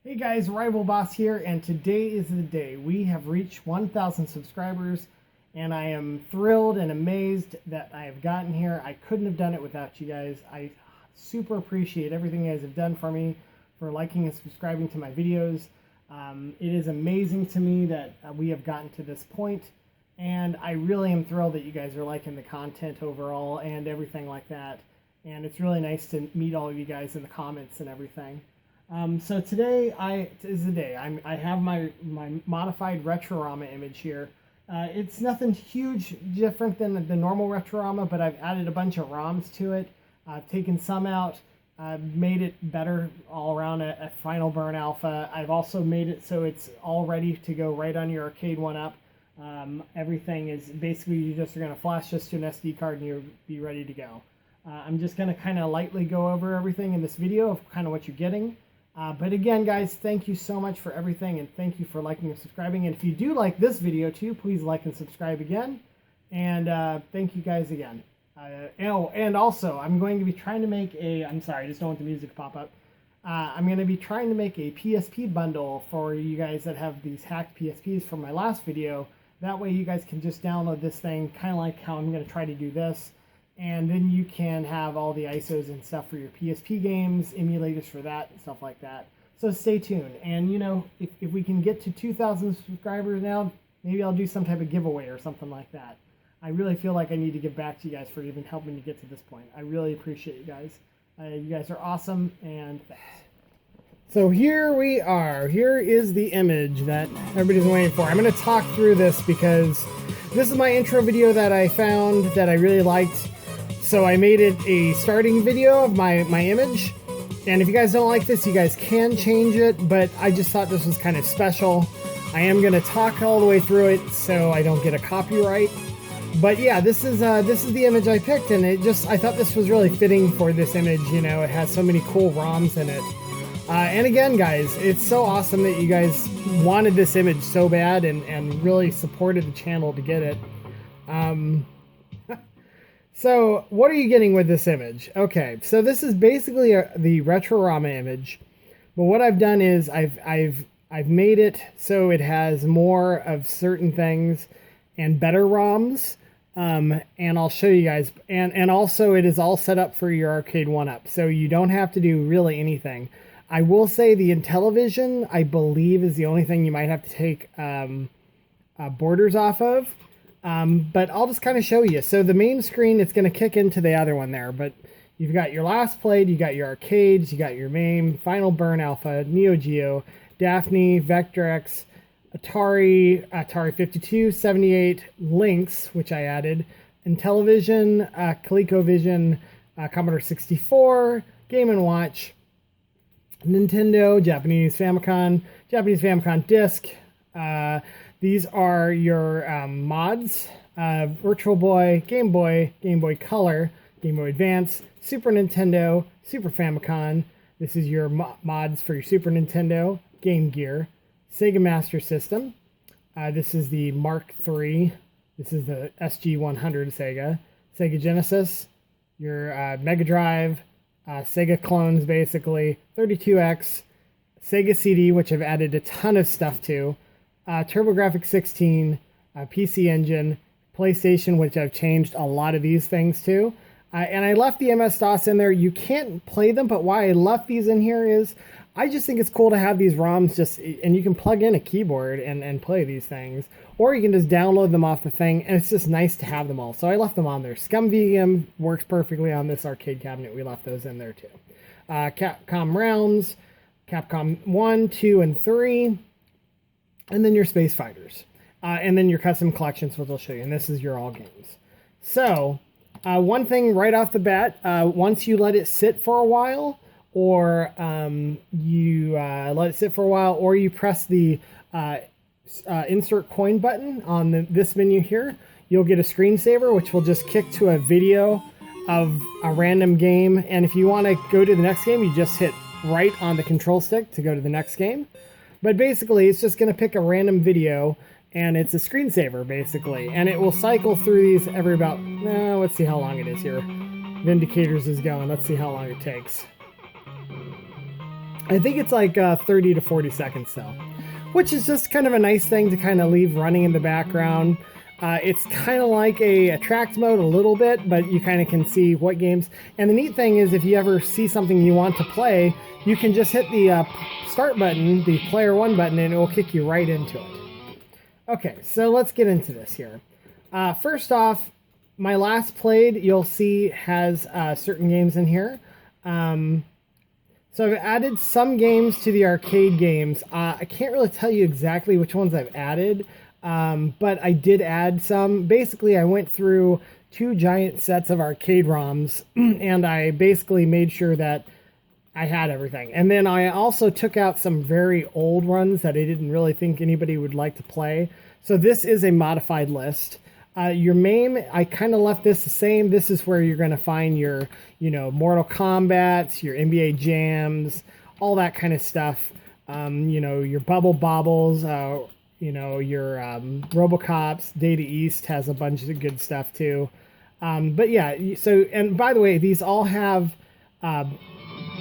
Hey guys, RivalBoss here, and today is the day. We have reached 1,000 subscribers, and I am thrilled and amazed that I have gotten here. I couldn't have done it without you guys. I super appreciate everything you guys have done for me, for liking and subscribing to my videos. It is amazing to me that we have gotten to this point, and I really am thrilled that you guys are liking the content overall and everything like that. And it's really nice to meet all of you guys in the comments and everything. So today is the day. I have my modified RetroRama image here. It's nothing huge different than the normal RetroRama, but I've added a bunch of ROMs to it. I've taken some out, made it better all around a final burn alpha. I've also made it so it's all ready to go right on your arcade 1up. Everything is basically, you just are going to flash this to an SD card and you'll be ready to go. I'm just going to kind of lightly go over everything in this video of kind of what you're getting. But again, guys, thank you so much for everything, and thank you for liking and subscribing. And if you do like this video too, please like and subscribe again. And thank you guys again. And also, I'm going to be trying to make a, I'm sorry, I just don't want the music to pop up. I'm going to be trying to make a PSP bundle for you guys that have these hacked PSPs from my last video. That way you guys can just download this thing, kind of like how I'm going to try to do this. And then you can have all the ISOs and stuff for your PSP games, emulators for that, and stuff like that. So stay tuned. And, you know, if we can get to 2,000 subscribers now, maybe I'll do some type of giveaway or something like that. I really feel like I need to give back to you guys for even helping me get to this point. I really appreciate you guys. You guys are awesome, and thanks. So here we are. Here is the image that everybody's waiting for. I'm going to talk through this because this is my intro video that I found that I really liked. So I made it a starting video of my image, and if you guys don't like this, you guys can change it, but I just thought this was kind of special. I am going to talk all the way through it so I don't get a copyright. But yeah, this is the image I picked, and I thought this was really fitting for this image. You know, it has so many cool ROMs in it. And again, guys, it's so awesome that you guys wanted this image so bad and really supported the channel to get it. So what are you getting with this image? Okay, so this is basically the RetroRama image, but what I've done is I've made it so it has more of certain things and better ROMs, and I'll show you guys. And also it is all set up for your arcade 1up, so you don't have to do really anything. I will say the Intellivision, I believe, is the only thing you might have to take borders off of. But I'll just kind of show you. So the main screen, it's going to kick into the other one there, but you've got your last played, you got your arcades, you got your MAME, Final Burn Alpha, Neo Geo, Daphne, Vectrex, Atari 52, 78, Lynx, which I added, Intellivision, ColecoVision, Commodore 64, Game & Watch, Nintendo, Japanese Famicom Disc. These are your mods, Virtual Boy, Game Boy Color, Game Boy Advance, Super Nintendo, Super Famicom. This is your mods for your Super Nintendo, Game Gear, Sega Master System. This is the Mark III. This is the SG-100 Sega Genesis, your Mega Drive, Sega clones basically, 32X, Sega CD, which I've added a ton of stuff to, TurboGrafx 16, PC Engine, PlayStation, which I've changed a lot of these things to. And I left the MS-DOS in there. You can't play them, but why I left these in here is I just think it's cool to have these ROMs and you can plug in a keyboard and play these things. Or you can just download them off the thing, and it's just nice to have them all. So I left them on there. ScumVM works perfectly on this arcade cabinet. We left those in there too. Capcom Realms, Capcom 1, 2, and 3. And then your Space Fighters. And then your custom collections, which I'll show you. And this is your all games. So, one thing right off the bat, once you let it sit for a while, or you let it sit for a while, or you press the insert coin button on this menu here, you'll get a screensaver, which will just kick to a video of a random game. And if you want to go to the next game, you just hit right on the control stick to go to the next game. But basically, it's just going to pick a random video, and it's a screensaver, basically. And it will cycle through these every about, let's see how long it is here. Vindicators is going. Let's see how long it takes. I think it's like 30 to 40 seconds though, which is just kind of a nice thing to kind of leave running in the background. It's kind of like a attract mode a little bit, but you kind of can see what games. And the neat thing is if you ever see something you want to play, you can just hit the start button, the player 1 button, and it will kick you right into it. Okay, so let's get into this here. First off, my last played, you'll see, has certain games in here. So I've added some games to the arcade games. I can't really tell you exactly which ones I've added, but I did add some. Basically, I went through 2 giant sets of arcade ROMs, and I basically made sure that I had everything. And then I also took out some very old ones that I didn't really think anybody would like to play. So this is a modified list. Your MAME, I kind of left this the same. This is where you're going to find your, Mortal Kombats, your NBA Jams, all that kind of stuff. Your Bubble Bobbles, your Robocops. Data East has a bunch of good stuff too. But yeah, so, and by the way, these all have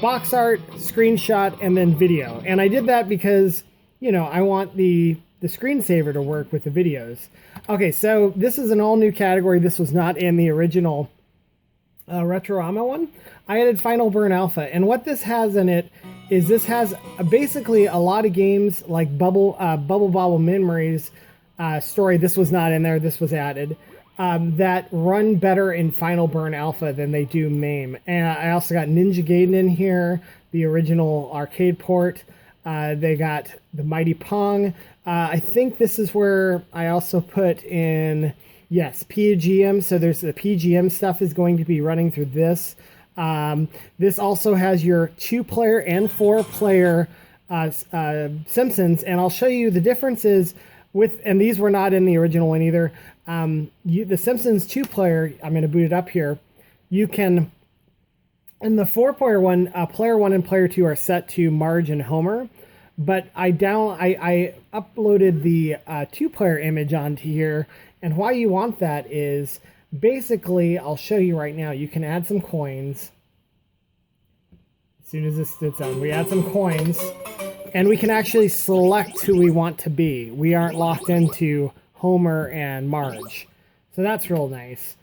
box art, screenshot, and then video. And I did that because, I want the screensaver to work with the videos. Okay, so this is an all new category. This was not in the original RetroRama one. I added Final Burn Alpha, and what this has in it is this has basically a lot of games like Bubble Bobble Memories story. This was not in there. This was added. That run better in Final Burn Alpha than they do MAME. And I also got Ninja Gaiden in here, the original arcade port. They got the Mighty Pong. I think this is where I also put in, yes, PGM. So there's the PGM stuff is going to be running through this. This also has your 2-player and 4-player Simpsons. And I'll show you the differences with, and these were not in the original one either. The Simpsons 2-player, I'm going to boot it up here. You can, in the 4-player one, player 1 and player 2 are set to Marge and Homer. But I uploaded the 2-player image onto here, and why you want that is basically, I'll show you right now, you can add some coins. As soon as this sits on, we add some coins, and we can actually select who we want to be. We aren't locked into Homer and Marge. So that's real nice.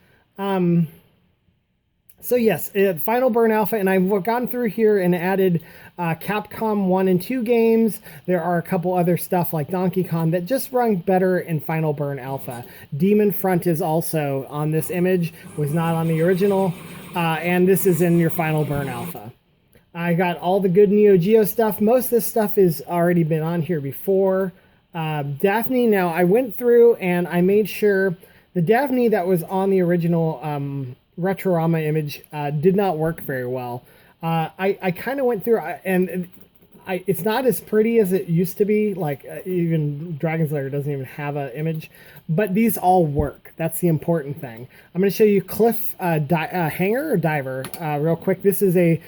So yes, Final Burn Alpha, and I've gone through here and added Capcom 1 and 2 games. There are a couple other stuff like Donkey Kong that just run better in Final Burn Alpha. Demon Front is also on this image, was not on the original, and this is in your Final Burn Alpha. I got all the good Neo Geo stuff. Most of this stuff has already been on here before. Daphne, now I went through and I made sure the Daphne that was on the original RetroRama Image did not work very well. I kind of went through and it's not as pretty as it used to be. Like even Dragon's Lair doesn't even have an image, but these all work. That's the important thing. I'm going to show you Cliff Hanger or Diver real quick. This is a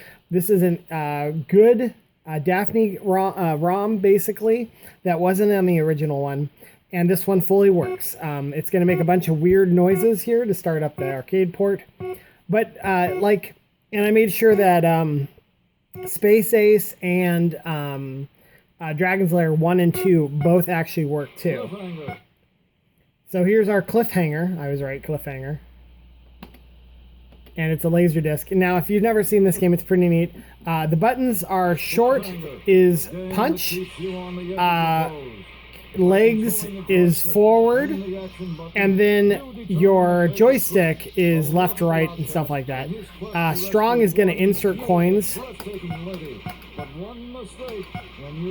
good Daphne ROM basically that wasn't on the original one. And this one fully works. It's going to make a bunch of weird noises here to start up the arcade port. But, and I made sure that Space Ace and Dragon's Lair 1 and 2 both actually work too. So here's our cliffhanger. I was right, cliffhanger. And it's a laser disc. Now, if you've never seen this game, it's pretty neat. The buttons are short is punch. Legs is forward, and then your joystick is left to right and stuff like that. Strong is going to insert coins,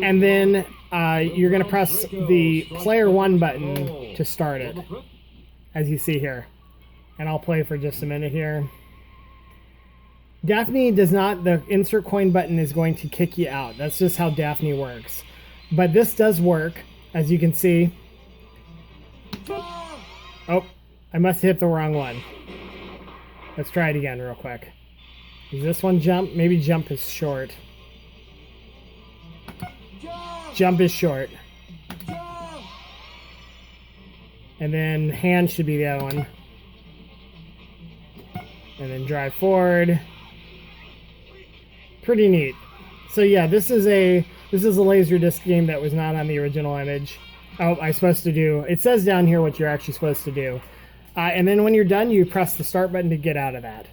and then you're going to press the player 1 button to start it, as you see here. And I'll play for just a minute here. Daphne does not, the insert coin button is going to kick you out. That's just how Daphne works. But this does work. As you can see. Oh, I must have hit the wrong one. Let's try it again real quick. Does this one jump? Maybe jump is short. Jump is short. And then hand should be the other one. And then drive forward. Pretty neat. So yeah, this is a Laserdisc game that was not on the original image. Oh, I'm supposed to do. It says down here what you're actually supposed to do, and then when you're done, you press the start button to get out of that.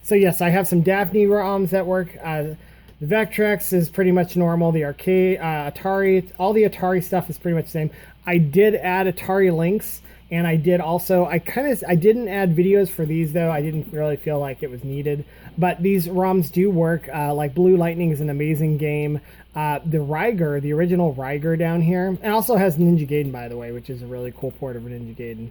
So yes, I have some Daphne ROMs that work. The Vectrex is pretty much normal. The arcade, Atari, all the Atari stuff is pretty much the same. I did add Atari Lynx, and I did also, I didn't add videos for these though. I didn't really feel like it was needed. But these ROMs do work. Like Blue Lightning is an amazing game. The Ryger, the original Ryger down here, and also has Ninja Gaiden, by the way, which is a really cool port of Ninja Gaiden.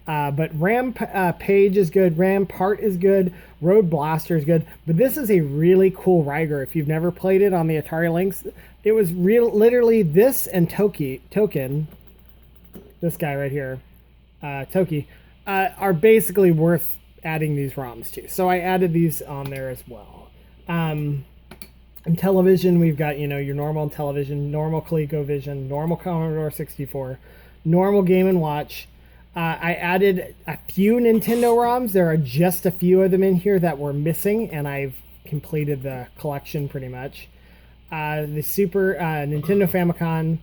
But Page is good, Ram Part is good, Road Blaster is good, but this is a really cool Ryger. If you've never played it on the Atari Lynx, it was literally this and Token, this guy right here, Toki, are basically worth adding these ROMs to. So I added these on there as well. In television, we've got, your normal television, normal ColecoVision, normal Commodore 64, normal Game & Watch. I added a few Nintendo ROMs. There are just a few of them in here that were missing, and I've completed the collection pretty much. The Super Nintendo Famicom,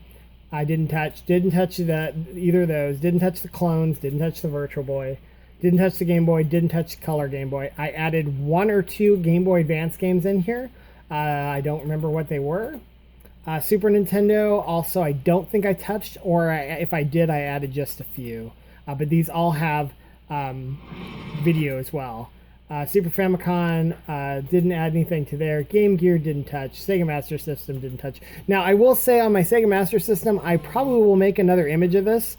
I didn't touch either of those. Didn't touch the clones. Didn't touch the Virtual Boy. Didn't touch the Game Boy. Didn't touch Color Game Boy. I added 1 or 2 Game Boy Advance games in here. I don't remember what they were. Super Nintendo, also, I don't think I touched, or if I did, I added just a few. But these all have video as well. Super Famicom, didn't add anything to there. Game Gear didn't touch. Sega Master System didn't touch. Now, I will say on my Sega Master System, I probably will make another image of this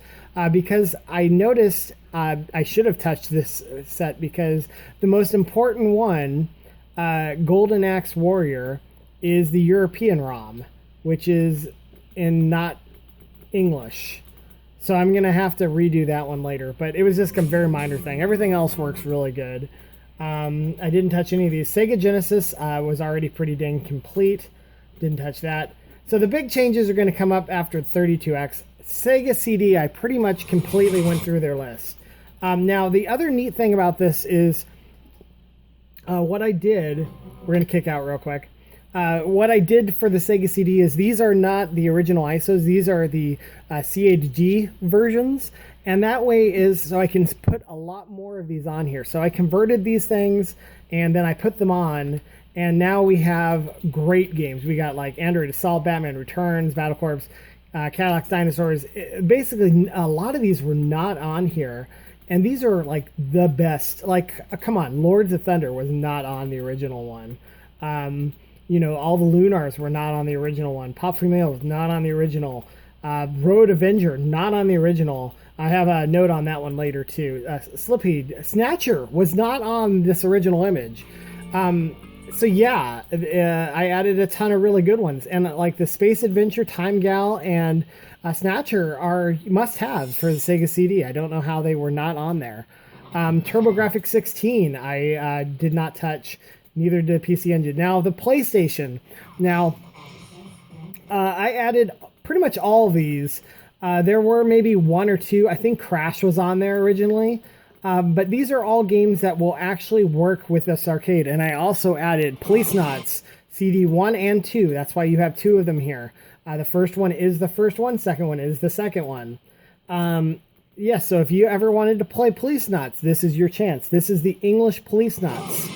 because I noticed I should have touched this set because the most important one, Golden Axe Warrior, is the European ROM, which is in not English. So I'm going to have to redo that one later, but it was just a very minor thing. Everything else works really good. I didn't touch any of these. Sega Genesis was already pretty dang complete. Didn't touch that. So the big changes are going to come up after 32X. Sega CD, I pretty much completely went through their list. Now, the other neat thing about this is what I did, we're going to kick out real quick. What I did for the Sega CD is these are not the original ISOs. These are the CHD versions. And that way is so I can put a lot more of these on here. So I converted these things and then I put them on. And now we have great games. We got like Android Assault, Batman Returns, Battle Corps, Cadillac Dinosaurs. Basically, a lot of these were not on here. And these are like the best. Like, come on, Lords of Thunder was not on the original one. All the Lunars were not on the original one. Pop Free Mail was not on the original. Road Avenger, not on the original. I have a note on that one later too. Slippy Snatcher was not on this original image. So yeah, I added a ton of really good ones. And like the Space Adventure, Time Gal, and Snatcher are must-haves for the Sega CD. I don't know how they were not on there. TurboGrafx 16, I did not touch. Neither did PC Engine. Now, the PlayStation. Now, I added pretty much all of these. There were maybe 1 or 2. I think Crash was on there originally. But these are all games that will actually work with this arcade. And I also added Police Knots, CD 1 and 2. That's why you have 2 of them here. The first one is the first one. Second one is the second one. So if you ever wanted to play Police Knots, this is your chance. This is the English Police Knots.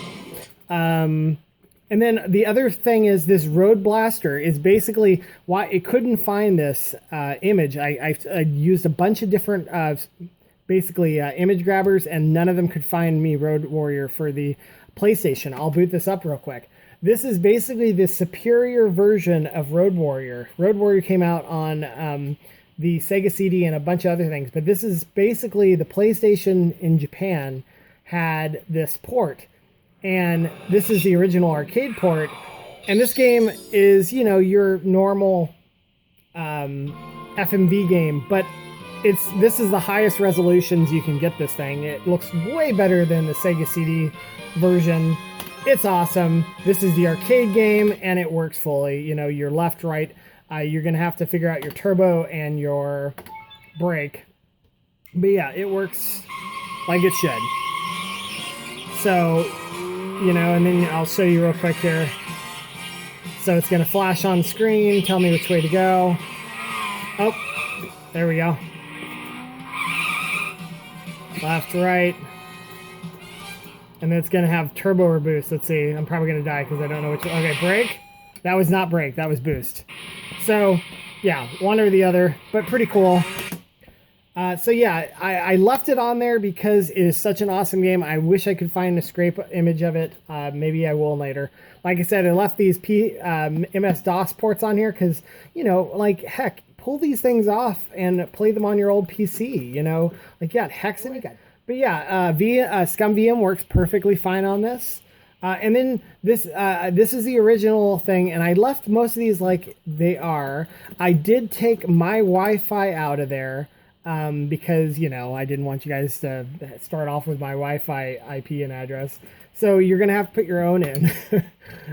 And then the other thing is this Road Blaster is basically why it couldn't find this image. I used a bunch of different image grabbers, and none of them could find me Road Warrior for the PlayStation. I'll boot this up real quick. This is basically the superior version of Road Warrior. Road Warrior came out on the Sega CD and a bunch of other things, but this is basically the PlayStation in Japan had this port. And this is the original arcade port. And this game is, your normal FMV game, but this is the highest resolutions you can get this thing. It looks way better than the Sega CD version. It's awesome. This is the arcade game, and it works fully. Your left, right. You're going to have to figure out your turbo and your brake. But yeah, it works like it should. So... and then I'll show you real quick here. So So it's going to flash on screen, tell me which way to go. Oh, there we go. Left, right. And then it's going to have turbo or boost. Let's see. I'm probably going to die because I don't know which. Okay, brake. That was not brake. That was boost. So, yeah, one or the other, but pretty cool. So yeah, I left it on there because it is such an awesome game. I wish I could find a scrape image of it. Maybe I will later. Like I said, I left these MS-DOS ports on here because, you know, like, heck, pull these things off and play them on your old PC, you know? Like, yeah, Hexen. But yeah, ScumVM works perfectly fine on this. And then this is the original thing, and I left most of these like they are. I did take my Wi-Fi out of there. Because, you know, I didn't want you guys to start off with my Wi-Fi IP and address. So you're going to have to put your own in.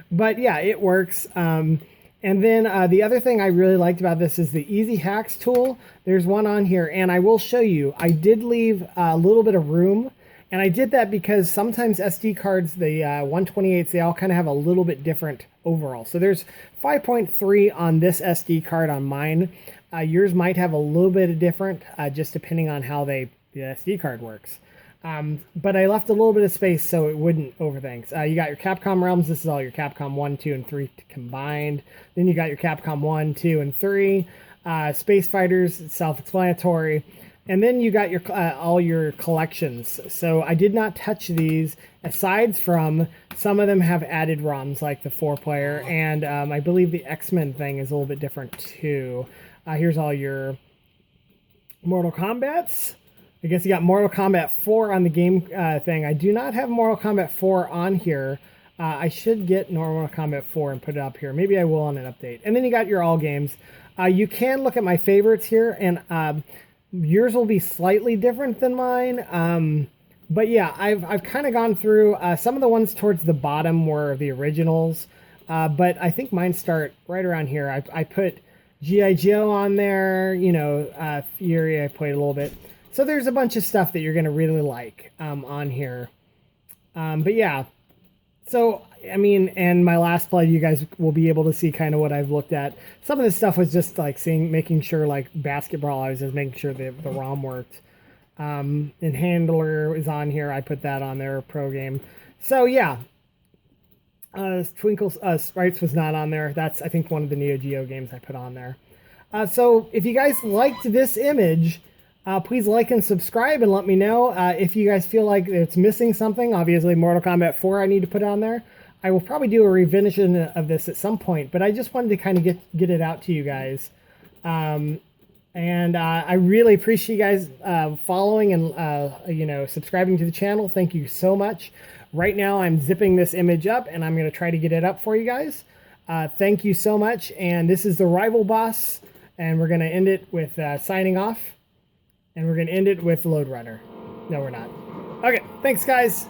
But yeah, it works. And then the other thing I really liked about this is the Easy Hacks tool. There's one on here, and I will show you. I did leave a little bit of room, and I did that because sometimes SD cards, the 128s, they all kind of have a little bit different overall. So there's 5.3 on this SD card on mine. Yours might have a little bit of different, just depending on how the SD card works. But I left a little bit of space so it wouldn't over things. You got your Capcom Realms. This is all your Capcom 1, 2, and 3 combined. Then you got your Capcom 1, 2, and 3. Space Fighters, self-explanatory. And then you got your all your collections. So I did not touch these, aside from some of them have added ROMs, like the 4-player. And I believe the X-Men thing is a little bit different, too. Here's all your Mortal Kombats. I guess you got Mortal Kombat 4 on the game thing. I do not have Mortal Kombat 4 on here. I should get Mortal Kombat 4 and put it up here. Maybe I will on an update. And then you got your all games. You can look at my favorites here, and yours will be slightly different than mine. But yeah, I've kind of gone through some of the ones towards the bottom were the originals. But I think mine start right around here. I put G.I. Joe on there, you know, Fury I played a little bit. So there's a bunch of stuff that you're going to really like on here. But yeah, so, I mean, and my last play, you guys will be able to see kind of what I've looked at. Some of this stuff was just like making sure, like basketball, I was just making sure the ROM worked. And Handler is on here. I put that on there, pro game. So yeah. Twinkle Sprites was not on there. That's, I think, one of the Neo Geo games I put on there. So if you guys liked this image, please like and subscribe and let me know. If you guys feel like it's missing something, obviously Mortal Kombat 4 I need to put on there. I will probably do a revision of this at some point, but I just wanted to kind of get it out to you guys. And I really appreciate you guys following and you know, subscribing to the channel. Thank you so much. Right now I'm zipping this image up and I'm going to try to get it up for you guys. Thank you so much. And this is the RivalBoss, and we're going to end it with signing off, and we're going to end it with Load Runner. No, we're not. Okay, thanks guys.